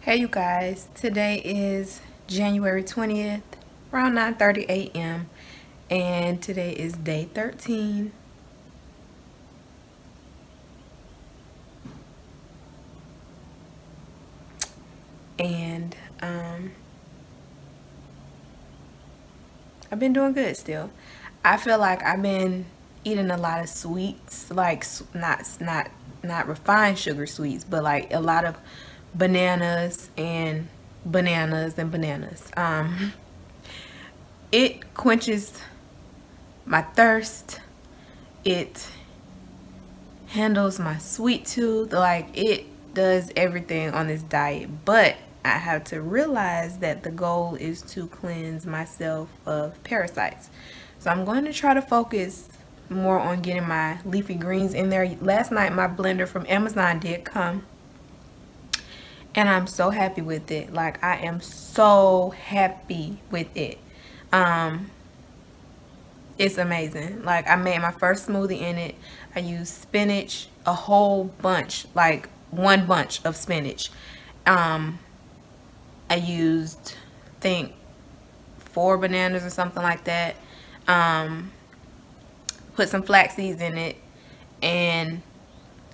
Hey you guys, today is January 20th, around 9:30 a.m. and today is day 13. And I've been doing good still. I feel like I've been eating a lot of sweets, like not refined sugar sweets, but like a lot of bananas and bananas. It quenches my thirst. It handles my sweet tooth. Like, it does everything on this diet, but I have to realize that the goal is to cleanse myself of parasites. So I'm going to try to focus more on getting my leafy greens in there. Last night my blender from Amazon did come, and I'm so happy with it. Like, I am so happy with it. It's amazing. Like, I made my first smoothie in it. I used spinach, a whole bunch, like one bunch of spinach. I used, I think, 4 bananas or something like that. Put some flax seeds in it, and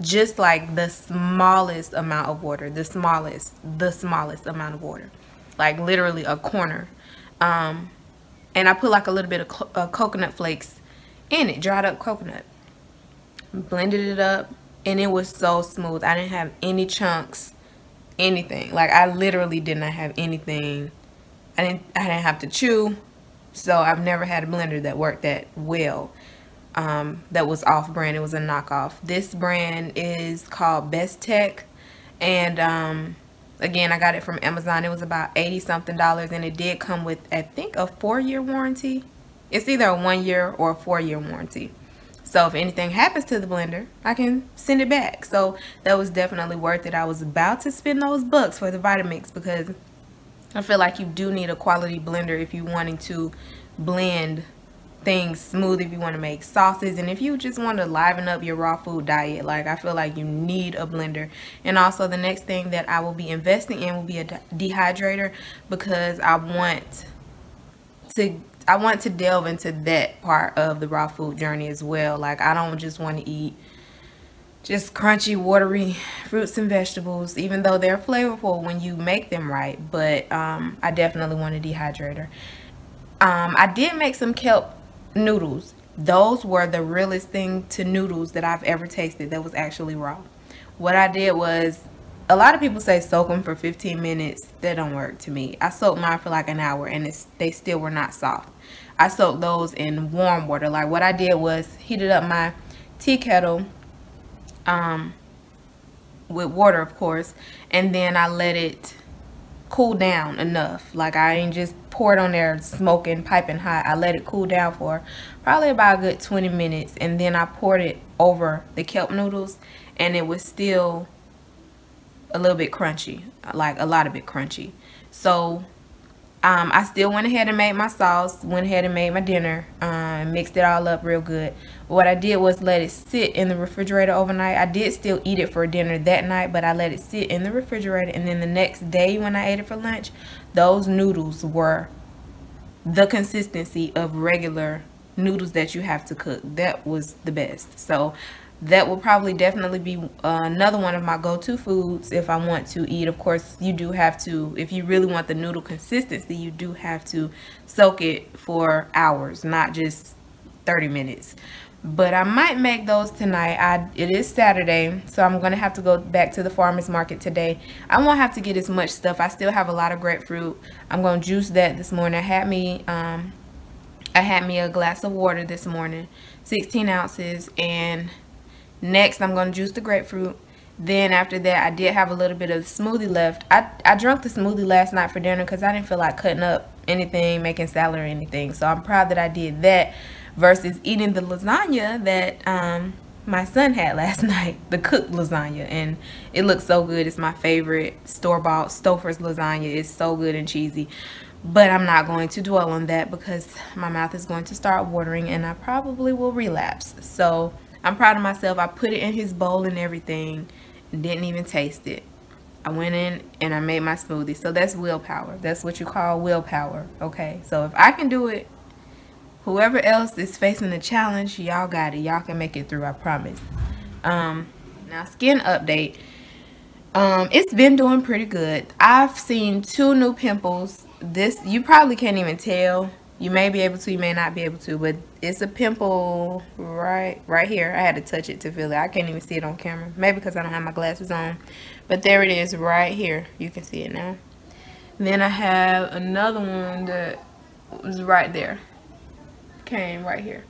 just like the smallest amount of water, the smallest amount of water, like literally a corner. And I put like a little bit of coconut flakes in it, dried up coconut. Blended it up, and it was so smooth. I didn't have any chunks, anything. Like, I literally did not have anything. I didn't have to chew. So I've never had a blender that worked that well. That was off brand. It was a knockoff. This brand is called Best Tech, and again, I got it from Amazon. It was about $80 something, and it did come with, I think, a 4-year warranty. It's either a 1-year or a 4-year warranty. So if anything happens to the blender, I can send it back. So that was definitely worth it. I was about to spend those bucks for the Vitamix, because I feel like you do need a quality blender if you're wanting to blend things smooth, if you want to make sauces, and if you just want to liven up your raw food diet. Like, I feel like you need a blender. And also, the next thing that I will be investing in will be a dehydrator, because I want to delve into that part of the raw food journey as well. Like, I don't just want to eat just crunchy, watery fruits and vegetables, even though they're flavorful when you make them right. But I definitely want a dehydrator. I did make some kelp noodles. Those were the realest thing to noodles that I've ever tasted that was actually raw. What I did was, a lot of people say soak them for 15 minutes. That don't work to me. I soaked mine for like an hour, and they still were not soft. I soaked those in warm water. Like, what I did was heated up my tea kettle with water, of course, and then I let it cool down enough. Like, I ain't just pour it on there smoking, piping hot. I let it cool down for probably about a good 20 minutes, and then I poured it over the kelp noodles, and it was still a little bit crunchy, like a lot of it crunchy. So I still went ahead and made my sauce, went ahead and made my dinner, mixed it all up real good. What I did was let it sit in the refrigerator overnight. I did still eat it for dinner that night, but I let it sit in the refrigerator, and then the next day when I ate it for lunch, those noodles were the consistency of regular noodles that you have to cook. That was the best. So that will probably definitely be another one of my go-to foods if I want to eat. Of course, you do have to, if you really want the noodle consistency, you do have to soak it for hours, not just 30 minutes. But I might make those tonight. It is Saturday, so I'm going to have to go back to the farmer's market today. I won't have to get as much stuff. I still have a lot of grapefruit. I'm going to juice that this morning. I had me a glass of water this morning, 16 ounces, and next I'm going to juice the grapefruit. Then after that, I did have a little bit of smoothie left. I drank the smoothie last night for dinner because I didn't feel like cutting up anything, making salad or anything. So I'm proud that I did that versus eating the lasagna that my son had last night, the cooked lasagna, and it looks so good. It's my favorite store-bought Stouffer's lasagna. It's so good and cheesy. But I'm not going to dwell on that because my mouth is going to start watering and I probably will relapse. So I'm proud of myself. I put it in his bowl and everything and didn't even taste it. I went in and I made my smoothie. So that's willpower. That's what you call willpower. Okay, so if I can do it, whoever else is facing the challenge, y'all got it. Y'all can make it through, I promise. Now skin update. It's been doing pretty good. I've seen 2 new pimples. This, you probably can't even tell. You may be able to, you may not be able to, but it's a pimple right here. I had to touch it to feel it. I can't even see it on camera. Maybe because I don't have my glasses on. But there it is right here. You can see it now. And then I have another one that was right there. Came right here.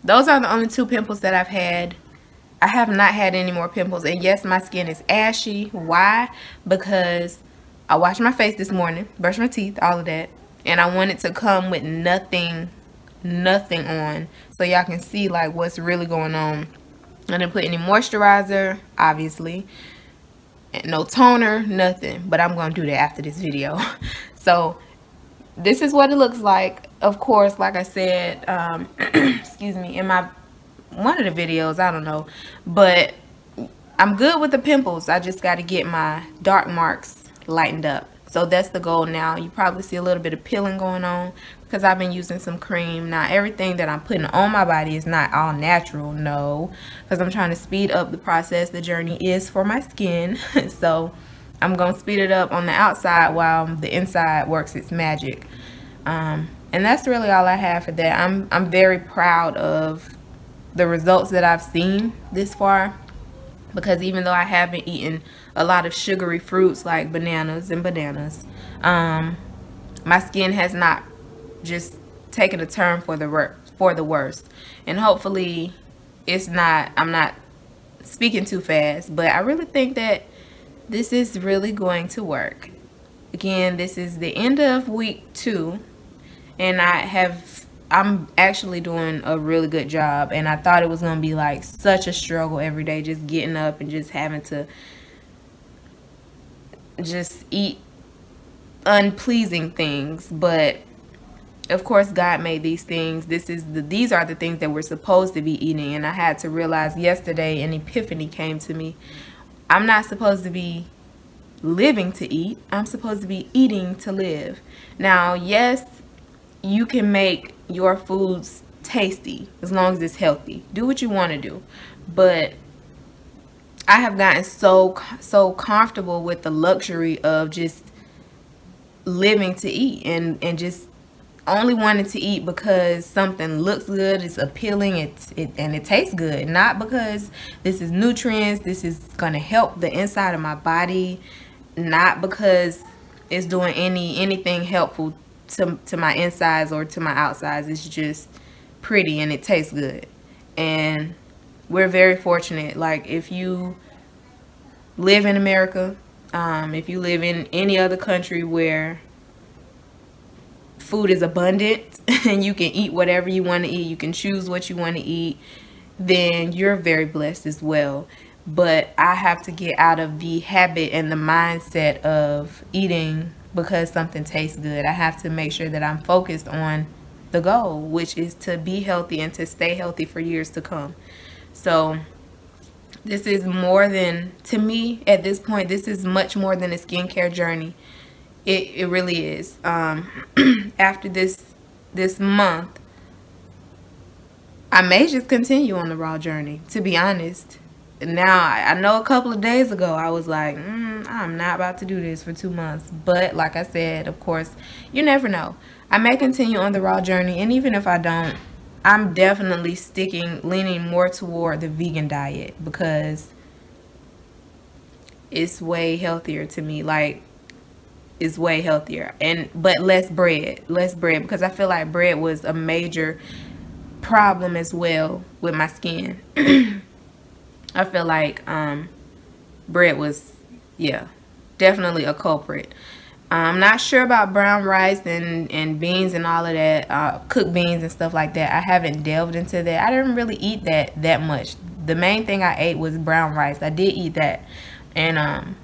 Those are the only 2 pimples that I've had. I have not had any more pimples. And yes, my skin is ashy. Why? Because I washed my face this morning, brushed my teeth, all of that. And I wanted to come with nothing on, so y'all can see like what's really going on. I didn't put any moisturizer, obviously, and no toner, nothing. But I'm gonna do that after this video. So this is what it looks like. Of course, like I said, excuse me, in my one of the videos, I don't know, but I'm good with the pimples. I just got to get my dark marks lightened up. So that's the goal now. You probably see a little bit of peeling going on because I've been using some cream. Now everything that I'm putting on my body is not all natural, no, because I'm trying to speed up the process. The journey is for my skin. So I'm going to speed it up on the outside while the inside works its magic. And that's really all I have for that. I'm very proud of the results that I've seen this far, because even though I haven't eaten a lot of sugary fruits like bananas, my skin has not just taken a turn for the worst. And hopefully it's not, I'm not speaking too fast, but I really think that this is really going to work. Again, this is the end of week 2, and I'm actually doing a really good job. And I thought it was going to be like such a struggle every day, just getting up and just having to just eat unpleasing things. But of course God made these things. These are the things that we're supposed to be eating. And I had to realize yesterday, an epiphany came to me. I'm not supposed to be living to eat. I'm supposed to be eating to live. Now, yes, you can make your foods tasty as long as it's healthy. Do what you want to do. But I have gotten so comfortable with the luxury of just living to eat and just only wanting to eat because something looks good, it's appealing, and it tastes good. Not because this is nutrients, this is going to help the inside of my body. Not because it's doing anything helpful to my insides or to my outsides. It's just pretty and it tastes good. And we're very fortunate. Like, if you live in America, if you live in any other country where food is abundant and you can eat whatever you want to eat, you can choose what you want to eat, then you're very blessed as well. But I have to get out of the habit and the mindset of eating because something tastes good. I have to make sure that I'm focused on the goal, which is to be healthy and to stay healthy for years to come. So this is more than, to me at this point, this is much more than a skincare journey. It really is. After this month, I may just continue on the raw journey, to be honest. Now, I know a couple of days ago I was like, I'm not about to do this for 2 months. But like I said, of course, you never know. I may continue on the raw journey, and even if I don't, I'm definitely leaning more toward the vegan diet because it's way healthier to me. Like, it's way healthier, but less bread because I feel like bread was a major problem as well with my skin. I feel like bread was, yeah, definitely a culprit. I'm not sure about brown rice and beans and all of that, cooked beans and stuff like that. I haven't delved into that. I didn't really eat that much. The main thing I ate was brown rice. I did eat that, and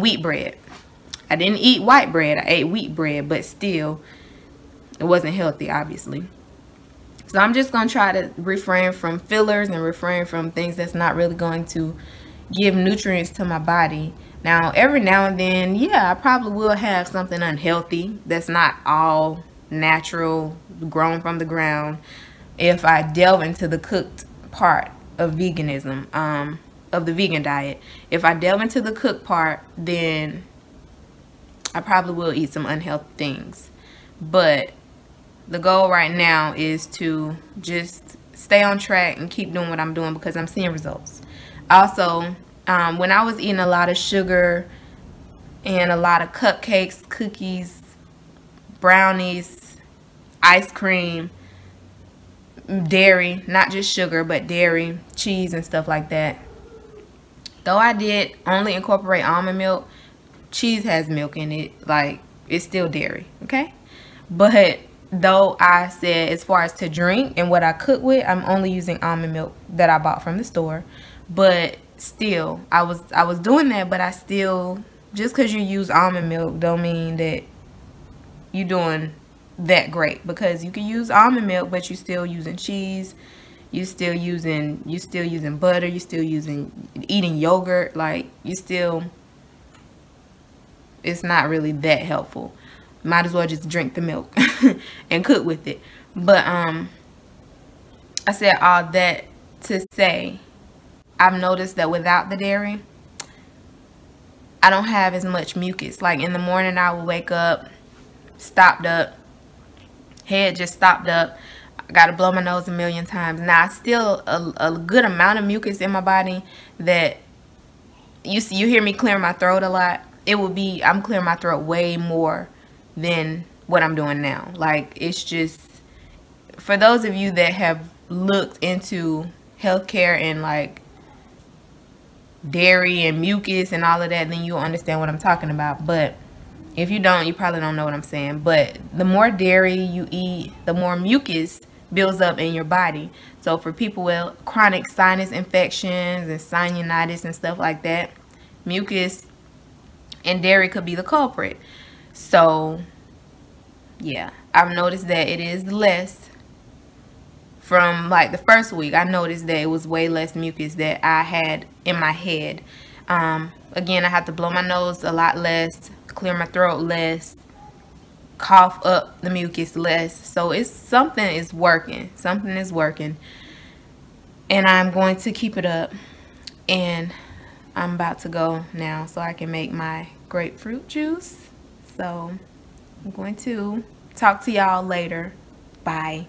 wheat bread. I didn't eat white bread. I ate wheat bread, but still, it wasn't healthy, obviously. So I'm just going to try to refrain from fillers and refrain from things that's not really going to give nutrients to my body. Now, every now and then, yeah, I probably will have something unhealthy that's not all natural, grown from the ground. If I delve into the cooked part of veganism, of the vegan diet, if I delve into the cooked part, then I probably will eat some unhealthy things. But the goal right now is to just stay on track and keep doing what I'm doing because I'm seeing results. Also, when I was eating a lot of sugar and a lot of cupcakes, cookies, brownies, ice cream, dairy, not just sugar, but dairy, cheese, and stuff like that. Though I did only incorporate almond milk, cheese has milk in it. Like, it's still dairy, okay? But though I said as far as to drink and what I cook with, I'm only using almond milk that I bought from the store. But still, I was doing that, but I still, just because you use almond milk don't mean that you're doing that great, because you can use almond milk but you're still using cheese, you're still using butter, you're still eating yogurt. Like, you still, it's not really that helpful. Might as well just drink the milk and cook with it. But I said all that to say, I've noticed that without the dairy, I don't have as much mucus. Like, in the morning I will wake up stopped up, head just stopped up. I gotta blow my nose a million times. Now, I still a good amount of mucus in my body that you hear me clear my throat a lot. It will be, I'm clearing my throat way more than what I'm doing now. Like, it's just, for those of you that have looked into healthcare and like dairy and mucus and all of that, then you'll understand what I'm talking about. But if you don't, you probably don't know what I'm saying. But the more dairy you eat, the more mucus builds up in your body. So for people with chronic sinus infections and sinusitis and stuff like that, mucus and dairy could be the culprit. So yeah, I've noticed that it is less. From like the first week, I noticed that it was way less mucus that I had in my head. Again, I have to blow my nose a lot less, clear my throat less, cough up the mucus less. So it's something is working. Something is working. And I'm going to keep it up. And I'm about to go now so I can make my grapefruit juice. So I'm going to talk to y'all later. Bye.